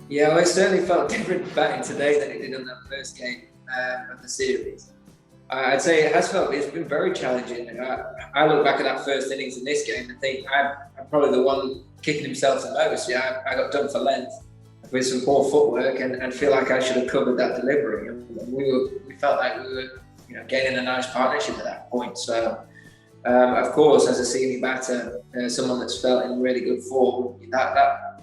Yeah, well, it certainly felt different batting today than it did on that first game of the series. I'd say it has felt, it's been very challenging. I look back at that first innings in this game and think I'm probably the one kicking himself the most. Yeah, I got done for length with some poor footwork and feel like I should have covered that delivery. And we felt like we were, gaining a nice partnership at that point. So, of course, as a senior batter, someone that's felt in really good form,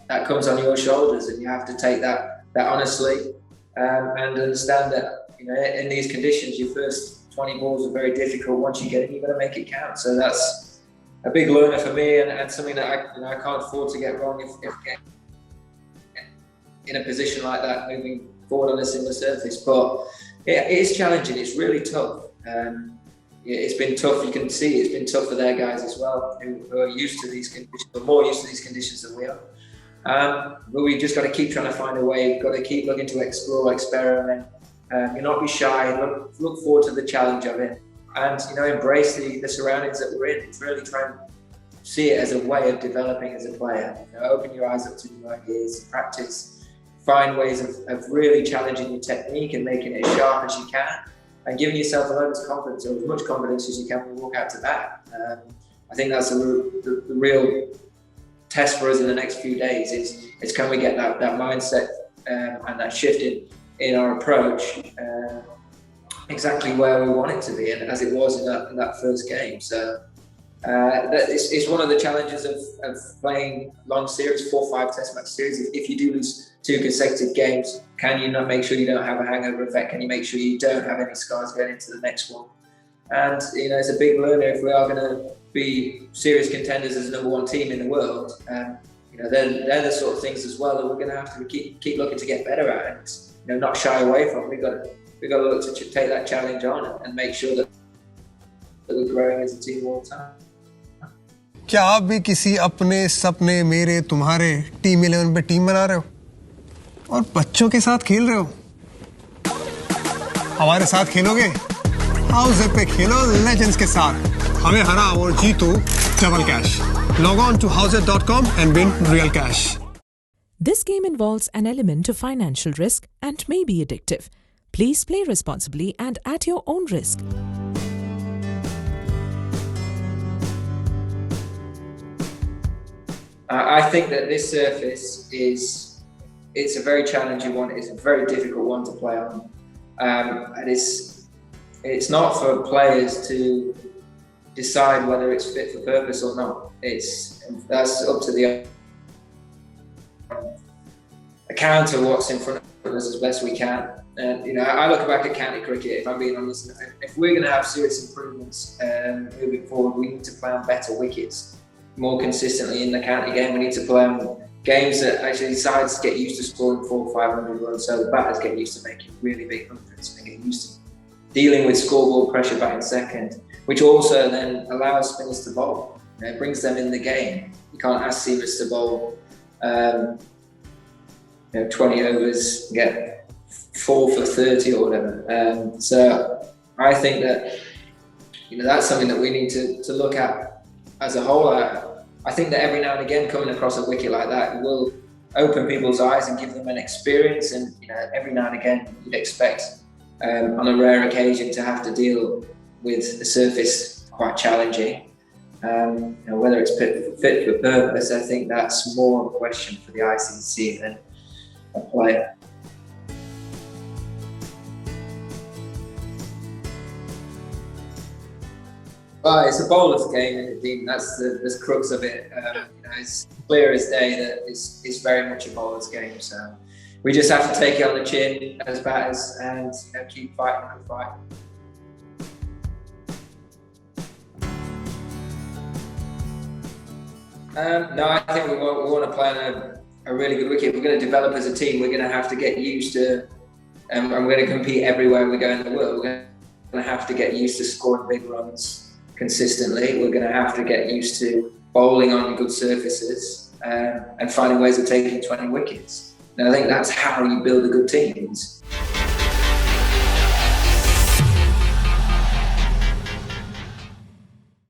that comes on your shoulders, and you have to take that honestly and understand that in these conditions, your first 20 balls are very difficult. Once you get it, you've got to make it count. So that's a big learner for me, and something that I can't afford to get wrong if in a position like that moving forward on a similar surface. But it is challenging. It's really tough. It's been tough. You can see it's been tough for their guys as well, who are used to these conditions, or more used to these conditions than we are. But we've just got to keep trying to find a way. We've got to keep looking to explore, experiment. Not be shy. Look forward to the challenge of it, and embrace the surroundings that we're in. It's really trying to see it as a way of developing as a player. Open your eyes up to new ideas, practice, find ways of really challenging your technique and making it as sharp as you can, and giving yourself a load of confidence, or as much confidence as you can when you walk out to bat. I think that's the real test for us in the next few days. It's can we get that mindset and that shift in our approach exactly where we want it to be, and as it was in that first game. So it's one of the challenges of playing long series, 4-5 test match series. If you do lose 2 consecutive games, can you not make sure you don't have a hangover effect? Can you make sure you don't have any scars going into the next one? And it's a big learner. If we are going to be serious contenders as the #1 team in the world, they're the sort of things as well that we're going to have to keep looking to get better at, and not shy away from. We've got to look to take that challenge on and make sure that we're growing as a team all the time. क्या आप भी किसी अपने सपने मेरे तुम्हारे team 11 पे team बना रहे हो और बच्चों के साथ खेल रहे हो? हमारे साथ खेलोगे? हाउस पे खेलो लेजेंड्स के साथ. हमें हरा और जीतो double cash. Log on to houser.com and win real cash. This game involves an element of financial risk and may be addictive. Please play responsibly and at your own risk. I think that this surface it's a very challenging one. It's a very difficult one to play on, and it's not for players to decide whether it's fit for purpose or not. That's up to the counter what's in front of us as best we can. And I look back at county cricket. If I'm being honest, if we're going to have serious improvements moving forward, we need to play on better wickets more consistently in the county game. We need to play on games that actually sides get used to scoring 400-500 runs, so the batters get used to making really big hundreds and get used to dealing with scoreboard pressure batting second, which also then allows spinners to bowl. It brings them in the game. You can't ask seamers to bowl 20 overs, get 4 for 30 or whatever. So I think that that's something that we need to look at as a whole. I think that every now and again coming across a wicket like that will open people's eyes and give them an experience, and every now and again you'd expect on a rare occasion to have to deal with a surface quite challenging. Whether it's fit for purpose, I think that's more of a question for the ICC than a player. It's a bowler's game in the team. That's the crux of it. It's clear as day that it's very much a bowler's game. So we just have to take it on the chin as batters and keep fighting the good fight. No, I think we want to play on a really good wicket. We're going to develop as a team. We're going to have to get used to, and we're going to compete everywhere we go in the world. We're going to have to get used to scoring big runs consistently. We're going to have to get used to bowling on good surfaces and finding ways of taking 20 wickets. And I think that's how you build a good team.